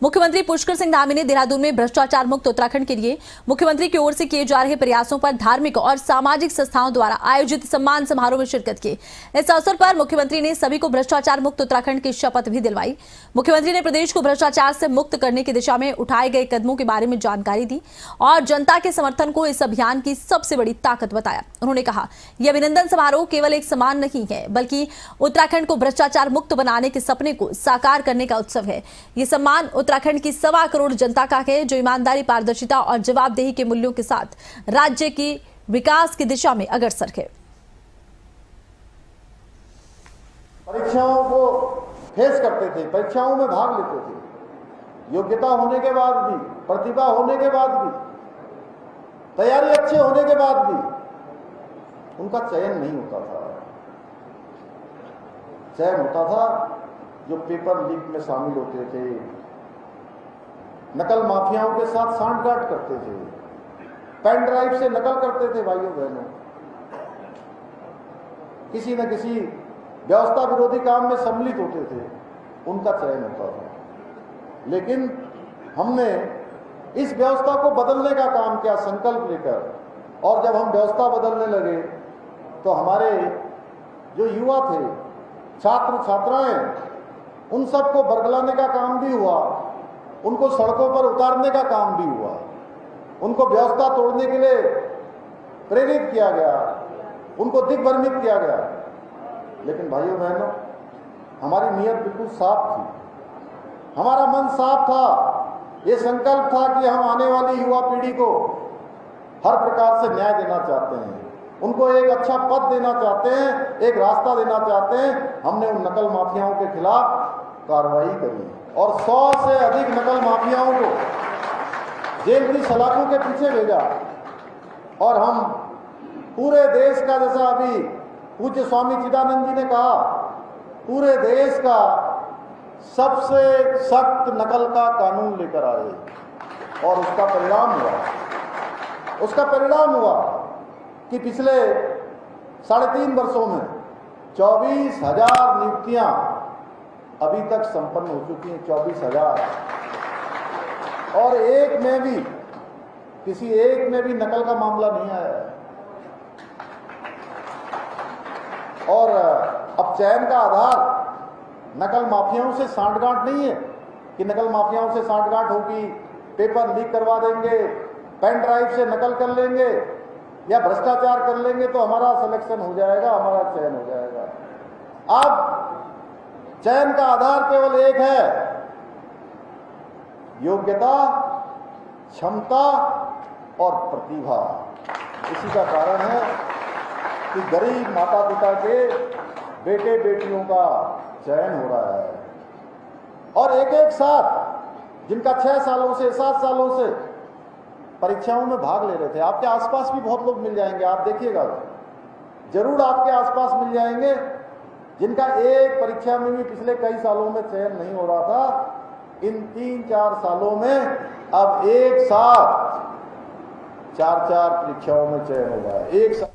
मुख्यमंत्री पुष्कर सिंह धामी ने देहरादून में भ्रष्टाचार मुक्त उत्तराखंड के लिए मुख्यमंत्री की ओर से किए जा रहे प्रयासों पर धार्मिक और सामाजिक संस्थाओं द्वारा आयोजित सम्मान समारोह में शिरकत की। इस अवसर पर मुख्यमंत्री ने सभी को भ्रष्टाचार मुक्त उत्तराखंड की शपथ भी दिलवाई। मुख्यमंत्री ने प्रदेश को भ्रष्टाचार से मुक्त करने की दिशा में उठाए गए कदमों के बारे में जानकारी दी और जनता के समर्थन को इस अभियान की सबसे बड़ी ताकत बताया। उन्होंने कहा, यह अभिनंदन समारोह केवल एक सम्मान नहीं है, बल्कि उत्तराखंड को भ्रष्टाचार मुक्त बनाने के सपने को साकार करने का उत्सव है। ये सम्मान उत्तराखंड की 1.25 करोड़ जनता का है, जो ईमानदारी, पारदर्शिता और जवाबदेही के मूल्यों के साथ राज्य की विकास की दिशा में अग्रसर है। परीक्षाओं को फेस करते थे, परीक्षाओं में भाग लेते थे, योग्यता होने के बाद भी, प्रतिभा होने के बाद भी, तैयारी अच्छे होने के बाद भी उनका चयन नहीं होता था। चयन होता था जो पेपर लीक में शामिल होते थे, नकल माफियाओं के साथ सांठगांठ करते थे, पेन ड्राइव से नकल करते थे भाइयों बहनों, किसी न किसी व्यवस्था विरोधी काम में सम्मिलित होते थे, उनका चयन होता था। लेकिन हमने इस व्यवस्था को बदलने का काम किया संकल्प लेकर, और जब हम व्यवस्था बदलने लगे तो हमारे जो युवा थे, छात्र छात्राएं, उन सबको बरगलाने का काम भी हुआ, उनको सड़कों पर उतारने का काम भी हुआ, उनको व्यवस्था तोड़ने के लिए प्रेरित किया गया, उनको दिग्भ्रमित किया गया। लेकिन भाइयों बहनों, हमारी नीयत बिल्कुल साफ थी, हमारा मन साफ था। ये संकल्प था कि हम आने वाली युवा पीढ़ी को हर प्रकार से न्याय देना चाहते हैं, उनको एक अच्छा पद देना चाहते हैं, एक रास्ता देना चाहते हैं। हमने उन नकल माफियाओं के खिलाफ कार्रवाई करी और 100 से अधिक नकल माफियाओं को जेल की सलाखों के पीछे भेजा। और हम पूरे देश का, जैसा अभी पूज्य स्वामी चिदानंद जी ने कहा, पूरे देश का सबसे सख्त नकल का कानून लेकर आए। और उसका परिणाम हुआ कि पिछले 3.5 वर्षों में 24,000 नियुक्तियां अभी तक संपन्न हो चुकी हैं। 24,000, और किसी एक में भी नकल का मामला नहीं आया है। और अब चयन का आधार नकल माफियाओं से सांठगांठ नहीं है कि नकल माफियाओं से सांठगांठ होगी, पेपर लीक करवा देंगे, पेन ड्राइव से नकल कर लेंगे या भ्रष्टाचार कर लेंगे तो हमारा सिलेक्शन हो जाएगा, हमारा चयन हो जाएगा। अब चयन का आधार केवल एक है, योग्यता, क्षमता और प्रतिभा। इसी का कारण है कि गरीब माता पिता के बेटे बेटियों का चयन हो रहा है, और एक साथ जिनका 6 सालों से 7 सालों से परीक्षाओं में भाग ले रहे थे। आपके आसपास भी बहुत लोग मिल जाएंगे, आप देखिएगा, जरूर आपके आसपास मिल जाएंगे जिनका एक परीक्षा में भी पिछले कई सालों में चयन नहीं हो रहा था। इन 3-4 सालों में अब एक साथ 4-4 परीक्षाओं में चयन हो रहा है। एक साथ